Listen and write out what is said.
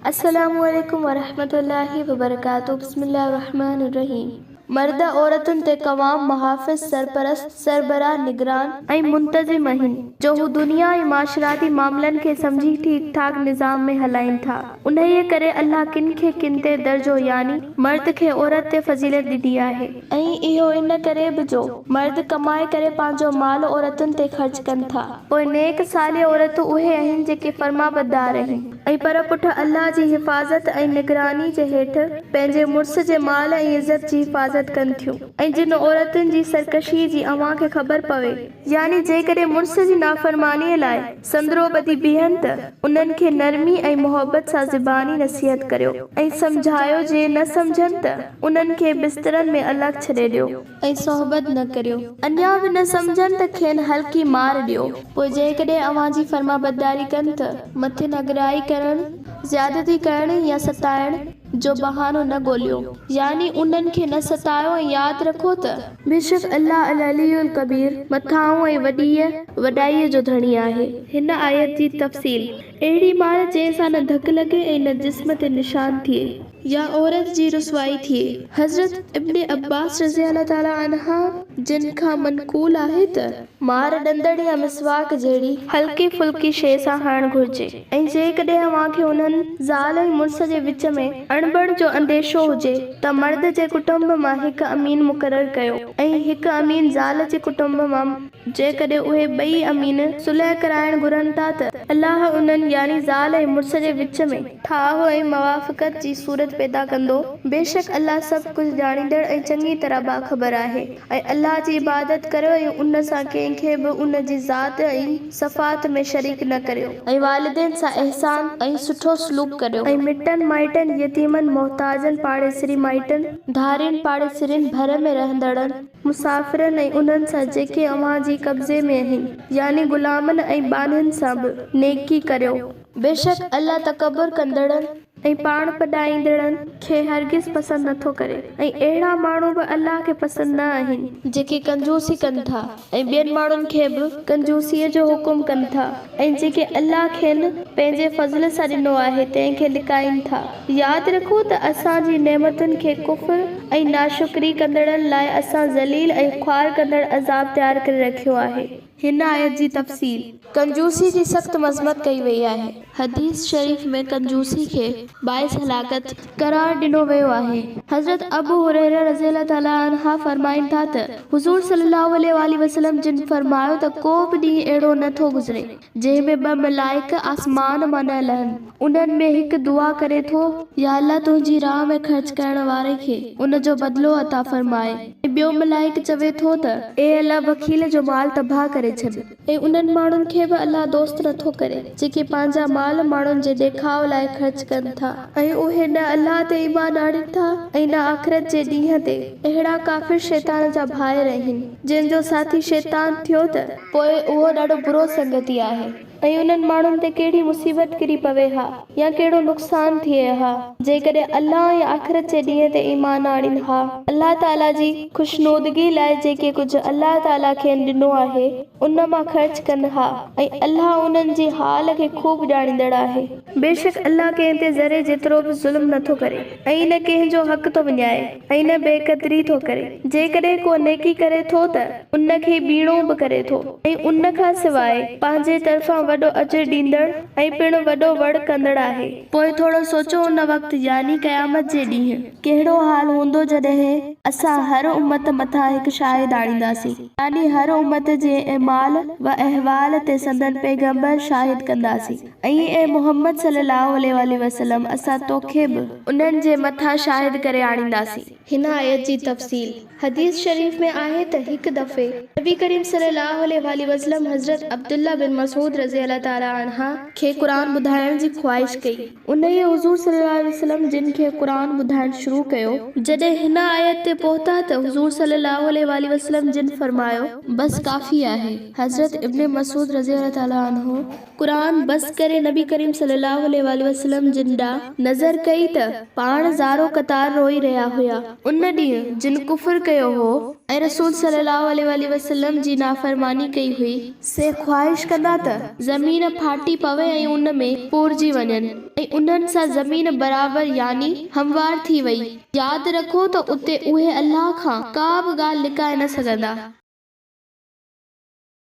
अस्सलामु अलैकुम वरहमतुल्लाहि वबरकातुहू। बिस्मिल्लाहिर्रहमानिर्रहीम। मर्द औरतुन ते कवाम मुहाफ़िज़ सरपरस्त सरबराह निगरान ऐं मुंतज़िम आहिनि जो हू दुनिया ऐं माशराती मामलन खे समझी ठीक ठाक निज़ाम में हलाइनि था। उन्हीअ करे अल्लाह किन खे किन ते दर्जो यानी मर्द खे औरत ते फज़ीलत ॾिनी आहे ऐं इहो इन करे बि जो मर्द कमाए करे पंहिंजो माल औरतुनि ते ख़र्च कनि था। पोइ नेक सालिह औरतूं उहे आहिनि जेके फर्माबरदार आहिनि ऐं पर पुठ अल्लाह जी हिफ़ाज़त ऐं निगरानी जे हेठि पंहिंजे मुड़िस जे माल ऐं इज़त जी हिफ़ाज़त कनि थियूं। ऐं जिन औरतुनि जी सरकशी जी अव्हां खे ख़बर पवे यानी जेकॾहिं मुड़िस जी नाफ़रमानीअ लाइ संदरो ॿधी बीहनि त उन्हनि खे नरमी ऐं मोहबत सां ज़बानी नसीहत करियो ऐं सम्झायो। जे न सम्झनि त उन्हनि खे बिस्तरनि में अलॻि छॾे ॾियो ऐं सोहबत न करियो। अञा बि न सम्झनि त खेनि हल्की मार ॾियो। पोइ जेकॾहिं अव्हां जी फर्माबरदारी कनि त मथे नगराई करणु ज़्यादती करणु या सताइण जो बहानो न ॻोल्हियो यानी उन्हनि खे न सतायो ऐं यादि रखो त बेशक अल्लाह अल अलीयुल कबीर मथाऊं ऐं वॾाईअ जो धणी आहे। हिन आयत जी तफ़सील अहिड़ी मार जंहिंसां न धक लॻे ऐं न जिस्म ते निशान थिए या औरत जी रुसवाई थिए। हज़रत इब्न अब्बास रज़ियल्लाहु ताला अन्हा जिन खां मनक़ूल आहे त मार ॾंदड़ या मिसवाक जहिड़ी हल्की फुल्की शइ सां हणणु घुरिजे ऐं जेकॾहिं अव्हां खे उन्हनि ज़ाल ऐं मुड़िस जे विच में अणबण जो अंदेशो हुजे त मर्द जे कुटुंब मां हिकु अमीन मुक़ररु कयो ऐं हिकु अमीन ज़ाल जे कुटुंब मां। जेकॾहिं उहे ॿई अमीन सुलह कराइण घुरनि था त अल्लाह उन्हनि यानी ज़ाल ऐं मुड़िस जे विच में ठाह ऐं मवाफ़क़त जी सूरत पैदा कंदो। बेशक अल्लाह सभु कुझु ॼाणींदड़ ऐं चङी तरह बाख़बर आहे। ऐं अल्लाह जी इबादत करियो ऐं उन सां कंहिंखे बि उन जी ज़ात ऐं सफ़ात में शरीक न करियो ऐं वालिदैन सां इहसान ऐं सुठो सलूक करियो ऐं मिटनि माइटनि यतीमनि मोहताजनि पाड़ेसरी माइटनि धारियुनि पाड़ेसरियुनि भर में रहंदड़नि मुसाफ़िरनि ऐं उन्हनि सां जेके अव्हां जी कब्ज़े में आहिनि यानी ग़ुलामनि ऐं बानियुनि सां बि नेकी करियो। बेशक अल्लाह तकबर कंदड़नि ऐं पाण पॾाईंदड़नि खे हरगिज़ पसंदि नथो करे ऐं अहिड़ा माण्हू बि अल्लाह खे पसंदि न आहिनि जेके कंजूसी कनि था ऐं ॿियनि माण्हुनि खे बि कंजूसीअ जो हुकुम कनि था ऐं जेके अल्लाह खेनि पंहिंजे फज़ल सां ॾिनो आहे तंहिंखे लिकाइनि था। यादि रखो त असांजी नेमतुनि खे कुफ़्र ऐं नाशुक्री कंदड़नि लाइ असां ज़लील ऐं ख़्वार कंदड़ अज़ाब तयारु करे रखियो आहे। हिन आयत जी तफ़सील कंजूसी जी सख़्त मज़म्मत कई वई आहे। हदीस शरीफ़ में कंजूसी खे बाइस हलाकत करार ॾिनो वियो आहे। हज़रत अबू हुरैरा रज़ियल्लाहु ताला अन्हा फरमाइनि था त हुज़ूर सल्लल्लाहु अलैहि वसल्लम जिन फरमायो त को बि ॾींहुं अहिड़ो नथो गुज़रे जंहिं में ॿ मलाइक आसमान मां न लहनि। उन्हनि में हिकु दुआ करे थो या अल्लाह तुंहिंजी राह में ख़र्च करण वारे खे उन जो बदिलो अता फरमाए ऐं ॿियो मलाइक चवे थो त ए अल्लाह वकील जो माल तबाह करे छॾ। ऐं उन्हनि माण्हुनि खे बि अल्लाह दोस्त नथो करे जेके पंहिंजा माल माण्हुनि जे ॾेखाव लाइ ख़र्च कनि था ऐं उहे न अल्लाह ते ईमान आणनि था ऐं न आख़िरत जे ॾींहं ते। अहिड़ा काफ़िर शैतान जा भाइर आहिनि जंहिंजो साथी शैतान थियो त पोइ उहो ॾाढो बुरो संगती आहे ऐं उन्हनि माण्हुनि ते कहिड़ी मुसीबत किरी पवे हा या कहिड़ो नुक़सान थिए हा जेकॾहिं अल्लाह ऐं आख़िरत जे ॾींहं ते ईमान आणीनि हा। अल्लाह ताला जी खुशनुदगी लाइ जेके कुझु अल्लाह ताला खेनि ॾिनो आहे उन मां ख़र्च कनि हा ऐं अल्लाह उन्हनि जी हाल खे खूब ॼाणींदड़ आहे। बेशक अल्लाह कंहिं ते ज़रे जेतिरो बि ज़ुल्म नथो करे ऐं न कंहिंजो हक़ थो विञाए ऐं न बेक़दरी थो करे। जेकॾहिं को नेकी करे थो त उन खे ॿीणो बि करे थो ऐं उन खां सवाइ पंहिंजे तरफ़ां वॾो अजर ॾींदड़ ऐं पिणु वॾो वड़ कंदड़ आहे। पोइ थोरो सोचो उन वक़्तु यानी क़यामत जे ॾींहुं कहिड़ो हाल हूंदो जॾहिं असां हर उम्मत मथां हिकु शाहिद आणींदासीं यानी हर उम्मत जे माल व अहवाल ते संदन पैगंबर शाहिद कंदासीं ऐं ए मोहम्मद सल्लल्लाहु अलैहि वसल्लम असां तोखे बि उन्हनि जे मथां शाहिद करे आणींदासीं। हिन आयत जी तफ़सील हदीस शरीफ़ में आहे त हिकु दफ़े नबी करीम सल्लल्लाहु अलैहि वसल्लम हज़रत अब्दुल्ला बिन मसूद रज़ियल्लाहु ताला अन्हा खे क़ुरान ॿुधाइण जी ख़्वाहिश कई। उन्हीअ हुज़ूर सल्लल्लाहु अलैहि वसल्लम जिन खे क़ुरान ॿुधाइण शुरू कयो। जॾहिं हिन आयत ते पहुता त हुजूर सल्लल्लाहु अलैहि वसल्लम जिन फरमायो बस काफ़ी आहे। हज़रत इब्न मसूद रज़ी अल्लाह ताला अन्हु कुरान बस करे नबी करीम सल्लल्लाहु अलैहि वसल्लम जिन ॾांहुं नज़र कई त पाण ज़ारो कतार रोई रहिया हुया। उन ॾींहुं जिन कुफर कयो हो ऐं रसूल सल्लल्लाहु अलैहि वसल्लम जी नाफरमानी कई हुई से ख्वाहिश कंदा त ज़मीन फाटी पवे ऐं उन में पूरजी वञनि ऐं उन्हनि सां ज़मीन बराबर यानी हमवार थी वई। यादि रखो त उते उहे अल्लाह खां का बि ॻाल्हि लिकाए न सघंदा।